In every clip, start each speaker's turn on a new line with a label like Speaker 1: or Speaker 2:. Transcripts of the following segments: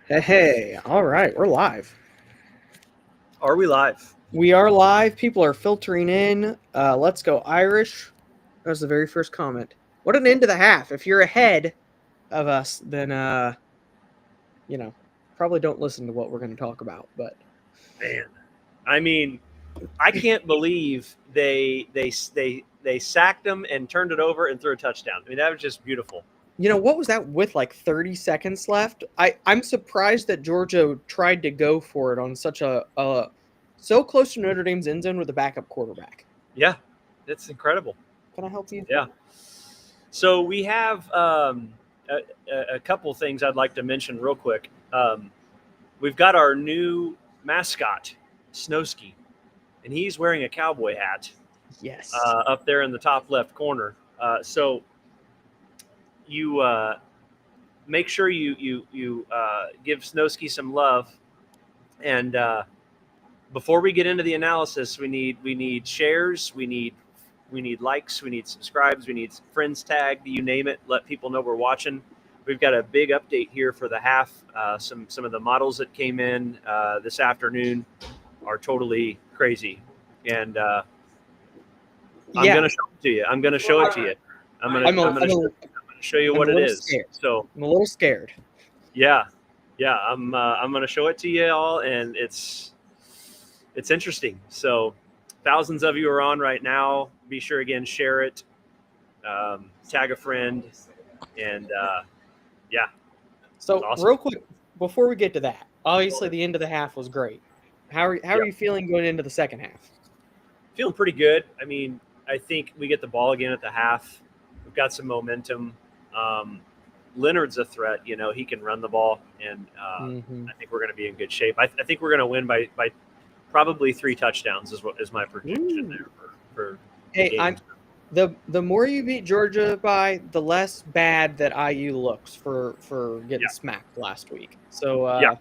Speaker 1: Hey, all right, we're live.
Speaker 2: Are we live?
Speaker 1: We are live. People are filtering in. Let's go Irish. That was the very first comment. What an end to the half. If you're ahead of us, then you know, probably don't listen to what we're going to talk about. But
Speaker 2: Man, I mean, I can't believe they sacked him and turned it over and threw a touchdown. I mean, that was just beautiful.
Speaker 1: what was that with like 30 seconds left? I'm surprised that Georgia tried to go for it on such a so close to Notre Dame's end zone with a backup quarterback.
Speaker 2: Yeah, it's incredible.
Speaker 1: Can I help you?
Speaker 2: Yeah. So we have a couple things I'd like to mention real quick. We've got our new mascot, Snowski, and he's wearing a cowboy hat
Speaker 1: Yes.
Speaker 2: up there in the top left corner. So you make sure you give Snowski some love. And before we get into the analysis, we need shares, we need likes, we need subscribes, we need friends tagged, you name it. Let people know we're watching. We've got a big update here for the half. Some of the models that came in this afternoon are totally crazy, and I'm
Speaker 1: Yeah.
Speaker 2: gonna show it to you. I'm gonna show it to you. I'm gonna
Speaker 1: I'm a,
Speaker 2: I'm gonna
Speaker 1: I'm a,
Speaker 2: show you
Speaker 1: I'm
Speaker 2: what
Speaker 1: a
Speaker 2: it
Speaker 1: little
Speaker 2: is.
Speaker 1: scared.
Speaker 2: So
Speaker 1: I'm a little scared.
Speaker 2: yeah, yeah, I'm gonna show it to you all, and it's interesting. So thousands of you are on right now. Be sure again, share it, tag a friend, and yeah, it's
Speaker 1: So,
Speaker 2: awesome.
Speaker 1: real quick, before we get to that, obviously the end of the half was great. How are
Speaker 2: Yeah,
Speaker 1: you feeling going into the second half?
Speaker 2: feeling pretty good. I mean, I think we get the ball again at the half. We've got some momentum. Um, Leonard's a threat. You know, he can run the ball, and
Speaker 1: Hmm.
Speaker 2: I think we're going to be in good shape. I think we're going to win by probably 3 touchdowns is my prediction
Speaker 1: Ooh.
Speaker 2: there for the
Speaker 1: Hey,
Speaker 2: game.
Speaker 1: the more you beat Georgia by, the less bad that IU looks for getting
Speaker 2: Yeah,
Speaker 1: smacked last week. So,
Speaker 2: yeah,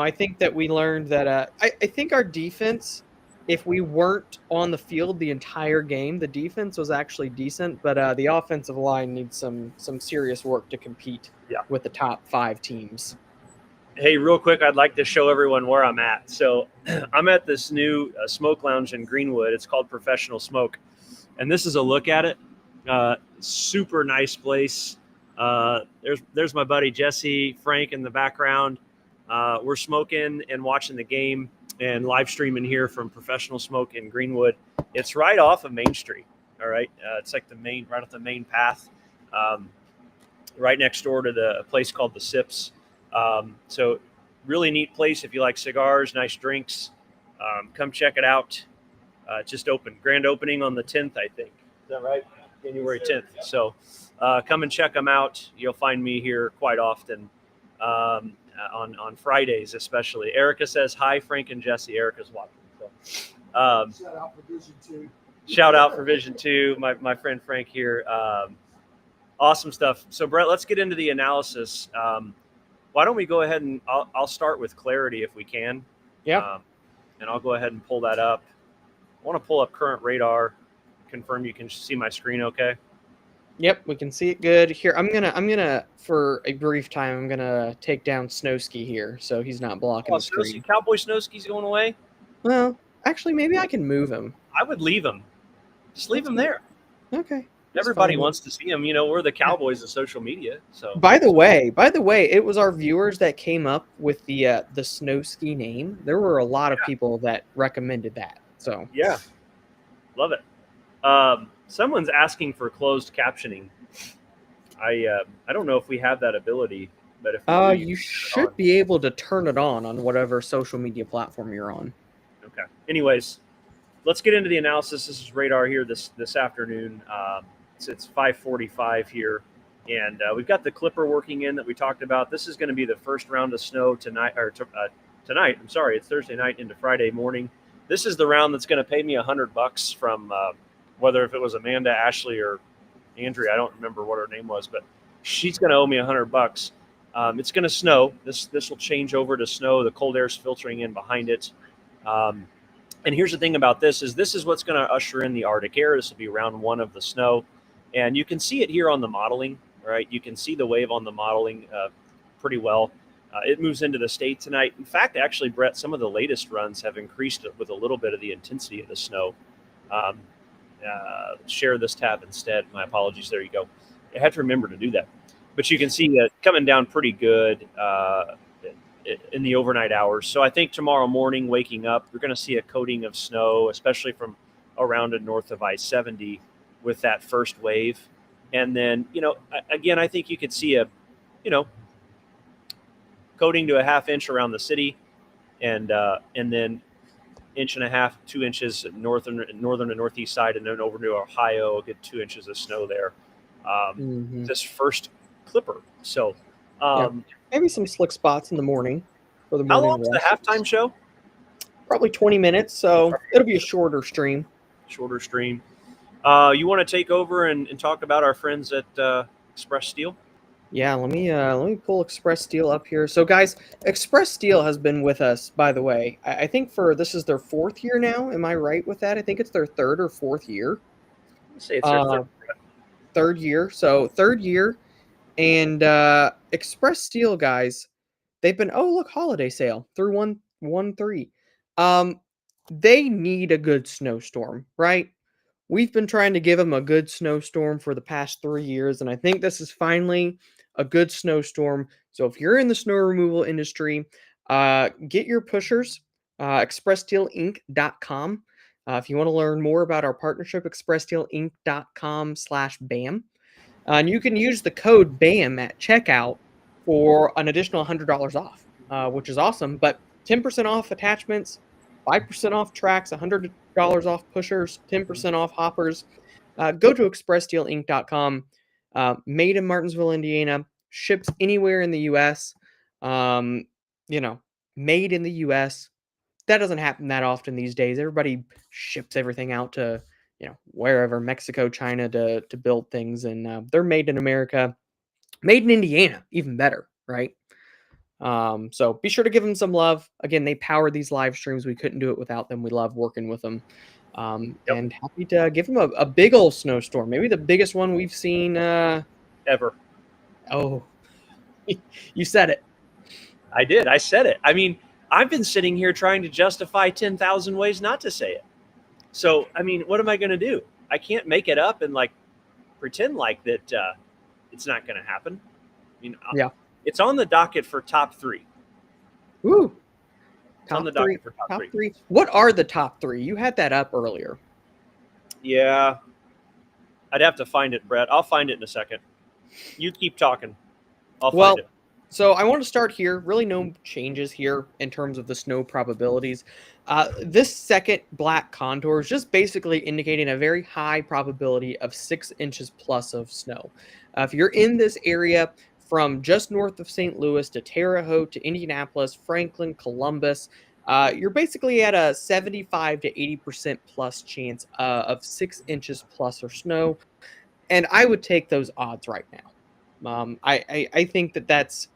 Speaker 1: I think that we learned that I think our defense, if we weren't on the field the entire game, the defense was actually decent, but the offensive line needs some serious work to compete
Speaker 2: yeah.
Speaker 1: with the top 5 teams.
Speaker 2: Hey, real quick, I'd like to show everyone where I'm at. So, I'm at this new smoke lounge in Greenwood. It's called Professional Smoke, and this is a look at it. Super nice place. There's my buddy Jesse, Frank in the background. We're smoking and watching the game and live streaming here from Professional Smoke in Greenwood. It's right off of Main Street. All right, it's like the main, right off the main path, um, right next door to the place called the Sips. So really neat place if you like cigars, nice drinks. Come check it out. Just opened, grand opening on the 10th, I think. Is that right? January 10th. So come and check them out. You'll find me here quite often on Fridays, especially. Erica says hi, Frank and Jesse. Erica's watching. So shout out for Vision 2, my friend Frank here. Awesome stuff. So Brett, let's get into the analysis. Why don't we go ahead and I'll start with clarity if we can,
Speaker 1: Yeah.
Speaker 2: um, and I'll go ahead and pull that up. I want to pull up current radar, confirm you can see my screen okay.
Speaker 1: Yep, we can see it good. Here, I'm gonna for a brief time, I'm gonna take down Snowski here, so he's not blocking
Speaker 2: Oh,
Speaker 1: the screen.
Speaker 2: Cowboy Snowski's going away.
Speaker 1: Well, actually, maybe I can move him.
Speaker 2: I would leave him. Just leave
Speaker 1: That's
Speaker 2: him
Speaker 1: fine.
Speaker 2: there.
Speaker 1: Okay, that's
Speaker 2: Everybody
Speaker 1: fine.
Speaker 2: wants to see him. You know, we're the Cowboys of social media. So
Speaker 1: By the way, it was our viewers that came up with the Snowski name. There were a lot of
Speaker 2: yeah,
Speaker 1: people that recommended that. So,
Speaker 2: yeah, love it. Someone's asking for closed captioning. I don't know if we have that ability, but if we do, you
Speaker 1: you
Speaker 2: can turn it
Speaker 1: should be able to turn it on whatever social media platform you're on.
Speaker 2: on. Okay. Anyways, let's get into the analysis. This is radar here this afternoon. It's 5:45 here, and we've got the clipper working in that we talked about. This is going to be the first round of snow tonight, tonight. I'm sorry, it's Thursday night into Friday morning. This is the round that's going to pay me $100 from whether if it was Amanda, Ashley, or Andrea. I don't remember what her name was, but she's going to owe me $100. It's going to snow. This will change over to snow. The cold air is filtering in behind it. Um, and here's the thing about this is what's going to usher in the Arctic air. This will be round one of the snow. And you can see it here on the modeling, right? You can see the wave on the modeling pretty well. It moves into the state tonight. In fact, actually, Brett, some of the latest runs have increased with a little bit of the intensity of the snow. Um, share this tab instead. My apologies. There you go. I had to remember to do that. But you can see it coming down pretty good in the overnight hours. So I think tomorrow morning, waking up, we're going to see a coating of snow, especially from around and north of I-70 with that first wave. And then, again, I think you could see a, coating to a half inch around the city, and then inch and a half, 2 inches northern and northeast side, and then over to Ohio, a good 2 inches of snow there. This first clipper. So
Speaker 1: maybe some slick spots in the morning for the
Speaker 2: how
Speaker 1: morning.
Speaker 2: long is the halftime show?
Speaker 1: Probably 20 minutes, so it'll be a shorter stream.
Speaker 2: You want to take over and talk about our friends at Express Steel?
Speaker 1: Yeah, let me pull Express Steel up here. So guys, Express Steel has been with us, by the way. I think this is their 4th year now. Am I right with that? I think it's their 3rd or 4th year.
Speaker 2: Let's say it's their
Speaker 1: third year. So 3rd year. And Express Steel, guys, they've been holiday sale through 1/3. They need a good snowstorm, right? We've been trying to give them a good snowstorm for the past 3 years, and I think this is finally a good snowstorm. So if you're in the snow removal industry, get your pushers, expresssteelinc.com. If you want to learn more about our partnership, expresssteelinc.com/BAM. And you can use the code BAM at checkout for an additional $100 off, which is awesome. But 10% off attachments, 5% off tracks, $100 off pushers, 10% off hoppers. Go to expresssteelinc.com. Made in Martinsville, Indiana, ships anywhere in the U.S. Made in the U.S. That doesn't happen that often these days. Everybody ships everything out to wherever, Mexico, China, to build things, and they're made in America, made in Indiana, even better, right? So be sure to give them some love. Again, they power these live streams. We couldn't do it without them. We love working with them, and happy to give them a big old snowstorm, maybe the biggest one we've seen
Speaker 2: ever.
Speaker 1: Oh, you said it.
Speaker 2: I did. I said it. I mean, I've been sitting here trying to justify 10,000 ways not to say it. So, I mean, what am I going to do? I can't make it up and pretend like that it's not going to happen. I mean, it's on the docket for top 3.
Speaker 1: Ooh,
Speaker 2: top on the docket for top three.
Speaker 1: What are the top 3? You had that up earlier.
Speaker 2: Yeah, I'd have to find it, Brett. I'll find it in a second. You keep talking. I'll find it.
Speaker 1: So I want to start here. Really no changes here in terms of the snow probabilities. This second black contour is just basically indicating a very high probability of 6 inches plus of snow. If you're in this area from just north of St. Louis to Terre Haute to Indianapolis, Franklin, Columbus, you're basically at a 75 to 80% plus chance of 6 inches plus or snow. And I would take those odds right now. I think that's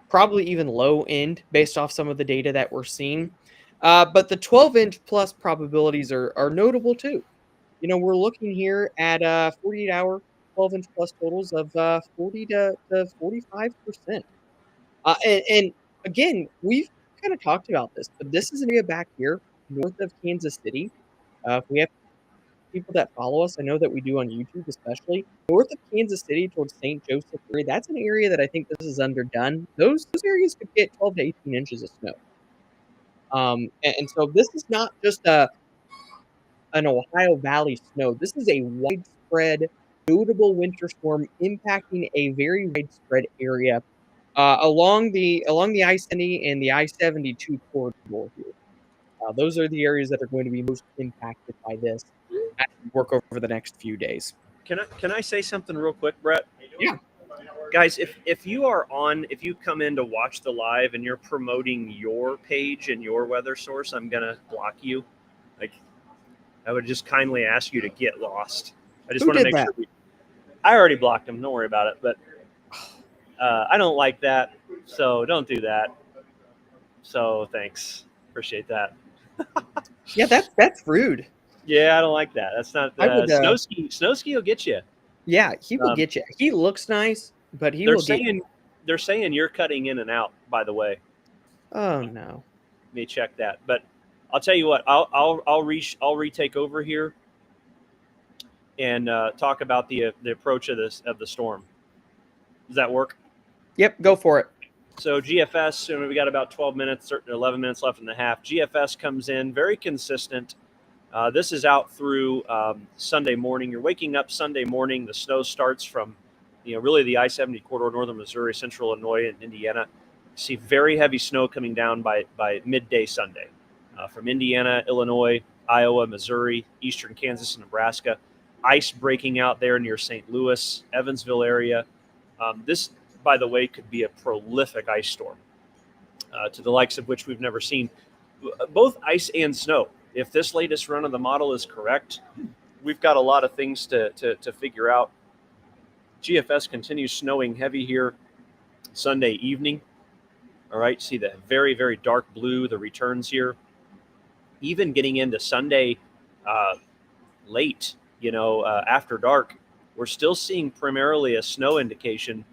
Speaker 1: probably even low end based off some of the data that we're seeing. But the 12-inch plus probabilities are notable too. We're looking here at 48-hour 12-inch plus totals of 40 to 45%. And again, we've kind of talked about this, but this is an area back here north of Kansas City. If we have people that follow us, I know that we do on YouTube, especially north of Kansas City towards St. Joseph area. That's an area that I think this is underdone. Those areas could get 12 to 18 inches of snow. And so this is not just an Ohio Valley snow. This is a widespread, notable winter storm impacting a very widespread area along the I-70 and the I-72 corridor here. Those are the areas that are going to be most impacted by this as we work over the next few days.
Speaker 2: Can I say something real quick, Brett?
Speaker 1: Yeah.
Speaker 2: Guys, if you come in to watch the live and you're promoting your page and your weather source, I'm gonna block you. I would just kindly ask you to get lost. I just want to make sure. I already blocked them. Don't worry about it. But I don't like that, so don't do that. So thanks, appreciate that.
Speaker 1: Yeah, that's rude.
Speaker 2: Yeah, I don't like that. That's not Snowski will get you.
Speaker 1: Yeah, he will get you. He looks nice, but he will get you.
Speaker 2: they're saying you're cutting in and out, by the way.
Speaker 1: Oh no.
Speaker 2: Let me check that. But I'll tell you what, I'll retake over here and talk about the approach of the storm. Does that work?
Speaker 1: Yep, go for it.
Speaker 2: So GFS, we got about 12 minutes, 11 minutes left in the half. GFS comes in very consistent. This is out through Sunday morning. You're waking up Sunday morning. The snow starts from, really the I-70 corridor, northern Missouri, central Illinois, and Indiana. You see very heavy snow coming down by midday Sunday from Indiana, Illinois, Iowa, Missouri, eastern Kansas, and Nebraska. Ice breaking out there near St. Louis, Evansville area. This, by the way, could be a prolific ice storm to the likes of which we've never seen. Both ice and snow. If this latest run of the model is correct, we've got a lot of things to figure out. GFS continues snowing heavy here Sunday evening. All right, see the very, very dark blue, the returns here. Even getting into Sunday late, after dark, we're still seeing primarily a snow indication.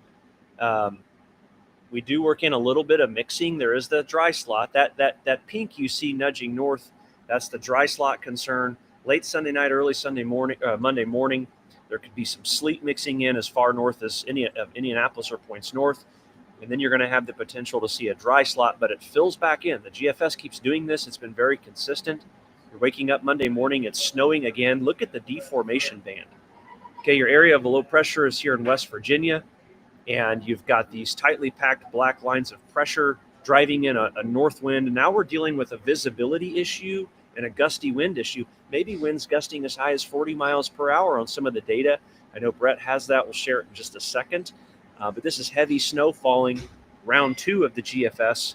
Speaker 2: We do work in a little bit of mixing. There is the dry slot. That pink you see nudging north, that's the dry slot concern. Late Sunday night, early Sunday morning, Monday morning, there could be some sleet mixing in as far north as Indianapolis or points north. And then you're going to have the potential to see a dry slot, but it fills back in. The GFS keeps doing this. It's been very consistent. You're waking up Monday morning. It's snowing again. Look at the deformation band. Okay, your area of low pressure is here in West Virginia, and you've got these tightly packed black lines of pressure driving in a north wind. And now we're dealing with a visibility issue and a gusty wind issue. Maybe winds gusting as high as 40 miles per hour on some of the data. I know Brett has that. We'll share it in just a second. But this is heavy snow falling, round 2 of the GFS,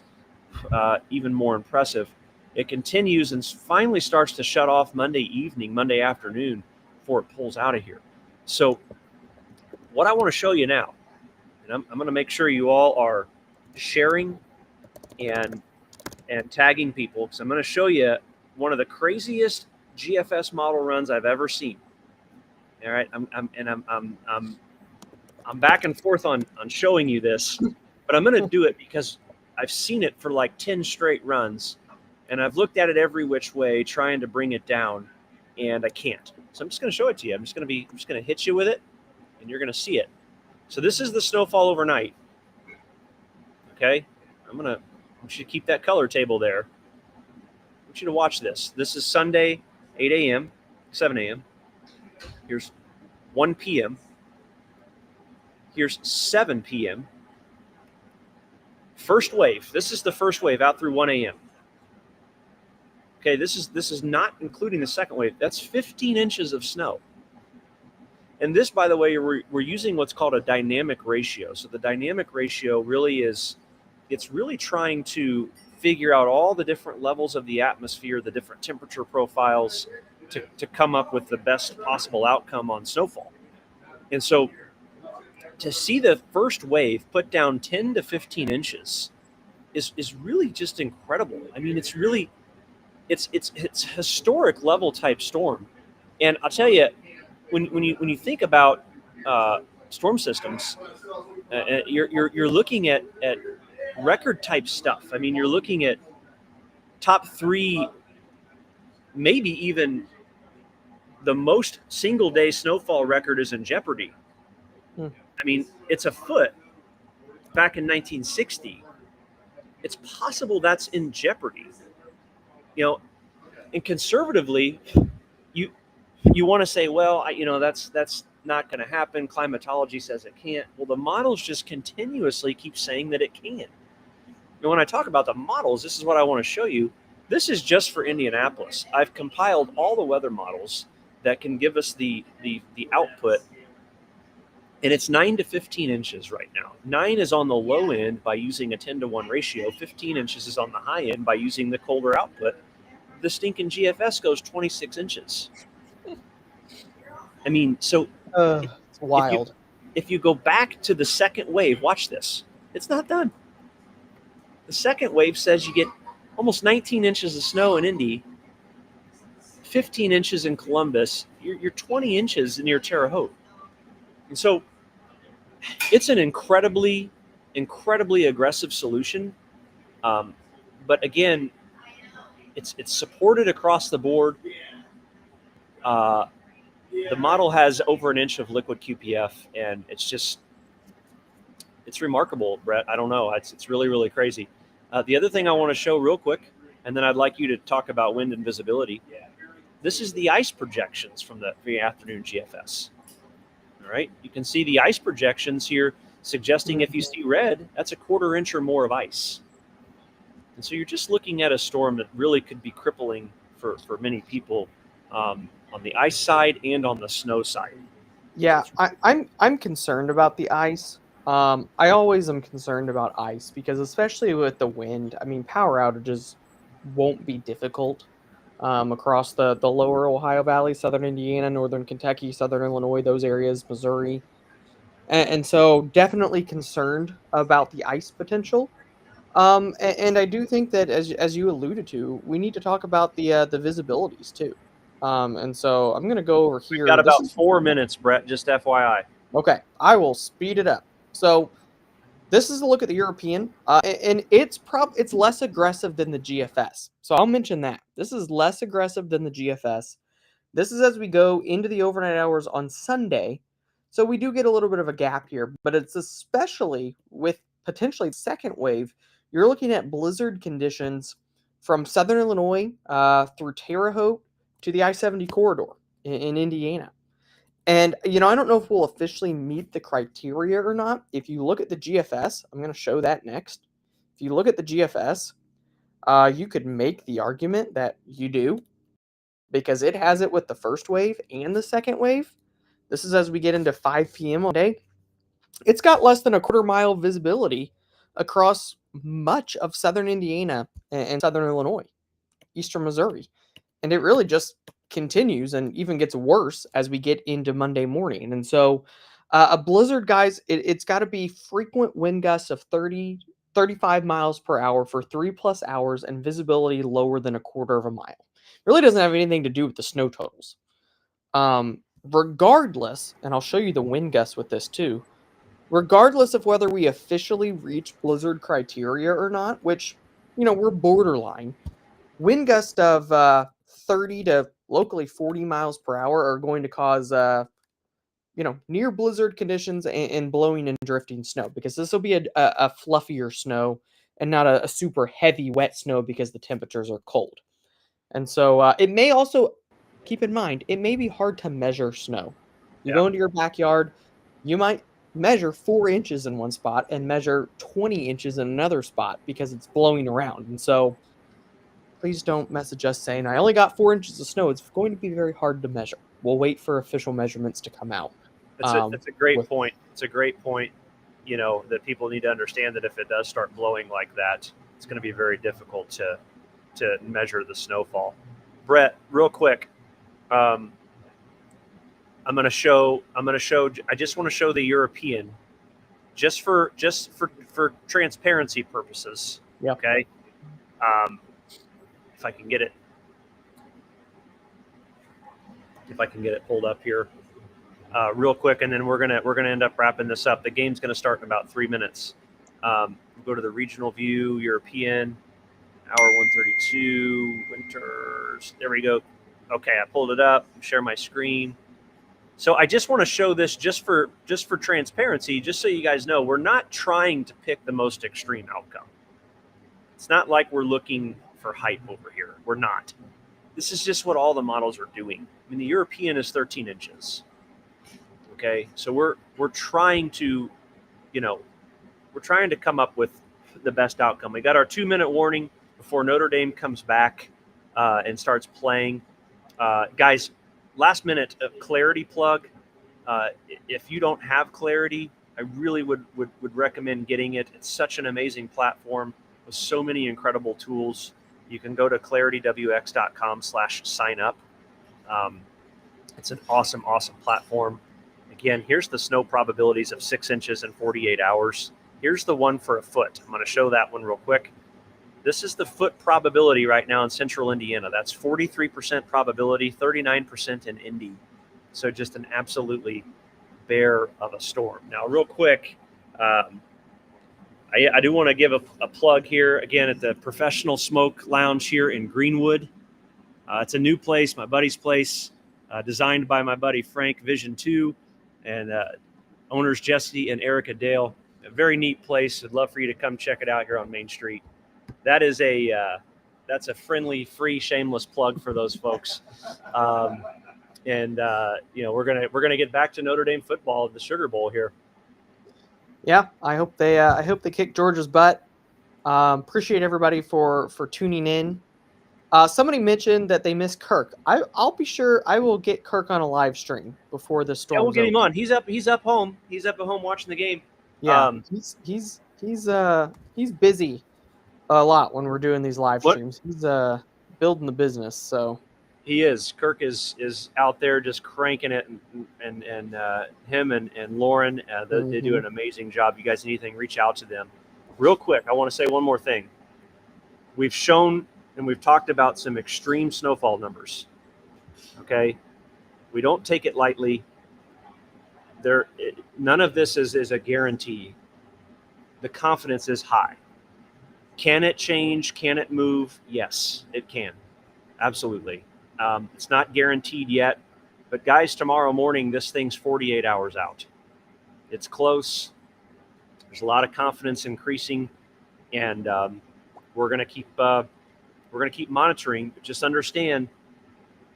Speaker 2: even more impressive. It continues and finally starts to shut off Monday afternoon before it pulls out of here. So what I want to show you now, and I'm going to make sure you all are sharing and tagging people, because I'm going to show you one of the craziest GFS model runs I've ever seen. All right, I'm back and forth on showing you this, but I'm going to do it because I've seen it for like 10 straight runs, and I've looked at it every which way trying to bring it down, and I can't. So I'm just going to show it to you. I'm just going to hit you with it, and you're going to see it. So this is the snowfall overnight. Okay, I want you to keep that color table there. I want you to watch this. This is Sunday, 8 a.m., 7 a.m. Here's 1 p.m. Here's 7 p.m. First wave. This is the first wave out through 1 a.m. Okay, this is not including the second wave. That's 15 inches of snow. And this, by the way, we're using what's called a dynamic ratio. So the dynamic ratio really is, it's really trying to figure out all the different levels of the atmosphere, the different temperature profiles to come up with the best possible outcome on snowfall. And so to see the first wave put down 10 to 15 inches is really just incredible. I mean, it's really, it's historic level type storm. And I'll tell you, when you think about storm systems, you're looking at record type stuff. I mean, you're looking at top 3, maybe even the most single day snowfall record is in jeopardy. I mean, it's a foot back in 1960. It's possible that's in jeopardy. And conservatively, you want to say, well, that's not going to happen. Climatology says it can't. Well, the models just continuously keep saying that it can. And when I talk about the models, this is what I want to show you. This is just for Indianapolis. I've compiled all the weather models that can give us the output. And it's 9 to 15 inches right now. 9 is on the low end by using a 10-to-1 ratio. 15 inches is on the high end by using the colder output. The stinking GFS goes 26 inches. I mean, so
Speaker 1: it's wild.
Speaker 2: If you go back to the second wave, watch this. It's not done. The second wave says you get almost 19 inches of snow in Indy, 15 inches in Columbus. You're 20 inches near Terre Haute. And so it's an incredibly incredibly aggressive solution. But again, it's supported across the board. The model has over an inch of liquid QPF, and it's remarkable, Brett. I don't know. It's really, really crazy. The other thing I want to show real quick, and then I'd like you to talk about wind and visibility. This is the ice projections from the afternoon GFS. All right, you can see the ice projections here suggesting if you see red, that's a 1/4 inch or more of ice. And so you're just looking at a storm that really could be crippling for many people on the ice side and on the snow side.
Speaker 1: Yeah, I'm concerned about the ice. I always am concerned about ice because especially with the wind, I mean, power outages won't be difficult across the lower Ohio Valley, southern Indiana, northern Kentucky, southern Illinois, those areas, Missouri. And so definitely concerned about the ice potential. And I do think that as you alluded to, we need to talk about the visibilities too. And so I'm gonna go over
Speaker 2: We've
Speaker 1: here.
Speaker 2: got
Speaker 1: This
Speaker 2: about
Speaker 1: is
Speaker 2: 4 minutes, Brett, just FYI.
Speaker 1: okay. I will speed it up. So this is a look at the European, and it's less aggressive than the GFS. So I'll mention that this is less aggressive than the GFS. This is as we go into the overnight hours on Sunday. So we do get a little bit of a gap here, but it's especially with potentially the second wave. You're looking at blizzard conditions from southern Illinois through Terre Haute to the I-70 corridor in Indiana. And, I don't know if we'll officially meet the criteria or not. If you look at the GFS, I'm going to show that next. If you look at the GFS, you could make the argument that you do because it has it with the first wave and the second wave. This is as we get into 5 p.m. on day. It's got less than a 1/4 mile visibility across much of southern Indiana and southern Illinois, eastern Missouri. And it really just continues and even gets worse as we get into Monday morning. And so a blizzard, guys, it's got to be frequent wind gusts of 35 miles per hour for 3+ hours and visibility lower than a 1/4 of a mile. It really doesn't have anything to do with the snow totals. Regardless, and I'll show you the wind gusts with this too, regardless of whether we officially reach blizzard criteria or not, which, we're borderline, wind gusts of 30 to locally 40 miles per hour are going to cause, near blizzard conditions and blowing and drifting snow because this will be a fluffier snow and not a super heavy wet snow because the temperatures are cold. And so it may also, keep in mind, it may be hard to measure snow. You go into your backyard, you might measure 4 inches in one spot and measure 20 inches in another spot because it's blowing around. And so please don't message us saying, I only got 4 inches of snow. It's going to be very hard to measure. We'll wait for official measurements to come out.
Speaker 2: It's a great point. It's a great point, that people need to understand that if it does start blowing like that, it's going to be very difficult to measure the snowfall. Brett, real quick, I'm going to show. I just want to show the European, just for transparency purposes.
Speaker 1: Yeah.
Speaker 2: Okay. If I can get it pulled up here, real quick, and then we're gonna end up wrapping this up. The game's gonna start in about 3 minutes. We'll go to the regional view, European, hour 132, winters. There we go. Okay, I pulled it up. Share my screen. So I just want to show this just for transparency, just so you guys know, we're not trying to pick the most extreme outcome. It's not like we're looking for hype over here. We're not. This is just what all the models are doing. I mean, the European is 13 inches. Okay, so we're trying to, we're trying to come up with the best outcome. We got our 2-minute warning before Notre Dame comes back and starts playing. Guys, last minute clarity plug. If you don't have clarity, I really would recommend getting it. It's such an amazing platform with so many incredible tools. You can go to claritywx.com/sign up. It's an awesome platform. Again, here's the snow probabilities of 6 inches in 48 hours. Here's the one for a foot. I'm going to show that one real quick. This is the foot probability right now in central Indiana. That's 43% probability, 39% in Indy. So just an absolutely bear of a storm. Now, real quick, I do want to give a plug here again at the Professional Smoke Lounge here in Greenwood. It's a new place, my buddy's place, designed by my buddy Frank Vision 2 and owners Jesse and Erica Dale. A very neat place. I'd love for you to come check it out here on Main Street. That is that's a friendly, free, shameless plug for those folks. And we're gonna get back to Notre Dame football at the Sugar Bowl here.
Speaker 1: Yeah, I hope they kick Georgia's butt. Appreciate everybody for tuning in. Somebody mentioned that they missed Kirk. I'll be sure I will get Kirk on a live stream before the storm.
Speaker 2: Yeah, we'll get him on. He's up home. He's up at home watching the game.
Speaker 1: Yeah, he's busy a lot when we're doing these live streams. He's building the business, so
Speaker 2: he is. Kirk is out there just cranking it, and him and Lauren, they do an amazing job. You guys need anything, reach out to them. Real quick, I want to say one more thing. We've shown and we've talked about some extreme snowfall numbers. Okay, we don't take it lightly. None of this is a guarantee. The confidence is high. Can it change? Can it move? Yes, it can. Absolutely. It's not guaranteed yet, but guys, tomorrow morning, this thing's 48 hours out. It's close. There's a lot of confidence increasing, and we're going to keep monitoring. But just understand,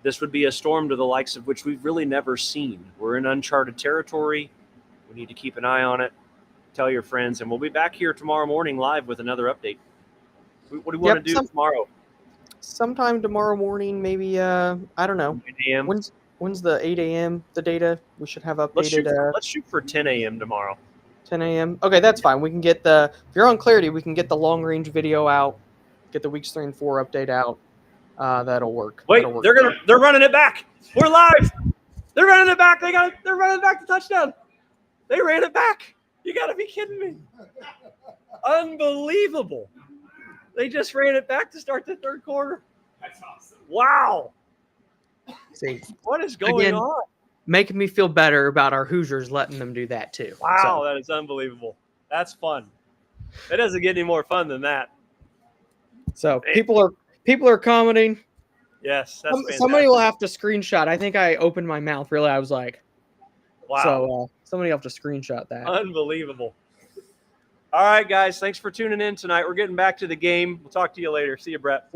Speaker 2: this would be a storm to the likes of which we've really never seen. We're in uncharted territory. We need to keep an eye on it. Tell your friends, and we'll be back here tomorrow morning live with another update. What do you want to do tomorrow?
Speaker 1: Sometime tomorrow morning, maybe. I don't know.
Speaker 2: 8 a.m.
Speaker 1: When's the 8 a.m. the data? We should have updated.
Speaker 2: Let's shoot for 10 a.m. tomorrow.
Speaker 1: 10 a.m. Okay, that's fine. We can get if you're on Clarity, we can get the long range video out, get the weeks 3 and 4 update out. That'll work.
Speaker 2: Wait,
Speaker 1: that'll work.
Speaker 2: They're running it back. We're live. They're running it back. They're running back to touchdown. They ran it back. You got to be kidding me. Unbelievable. They just ran it back to start the third quarter.
Speaker 3: That's awesome.
Speaker 2: Wow.
Speaker 1: See,
Speaker 2: what is going on?
Speaker 1: Making me feel better about our Hoosiers letting them do that too.
Speaker 2: Wow, that is unbelievable. That's fun. It doesn't get any more fun than that.
Speaker 1: So people are commenting.
Speaker 2: Yes, that's fantastic.
Speaker 1: Somebody will have to screenshot. I think I opened my mouth. Really, I was like,
Speaker 2: wow.
Speaker 1: So somebody will have to screenshot that.
Speaker 2: Unbelievable. All right, guys. Thanks for tuning in tonight. We're getting back to the game. We'll talk to you later. See you, Brett.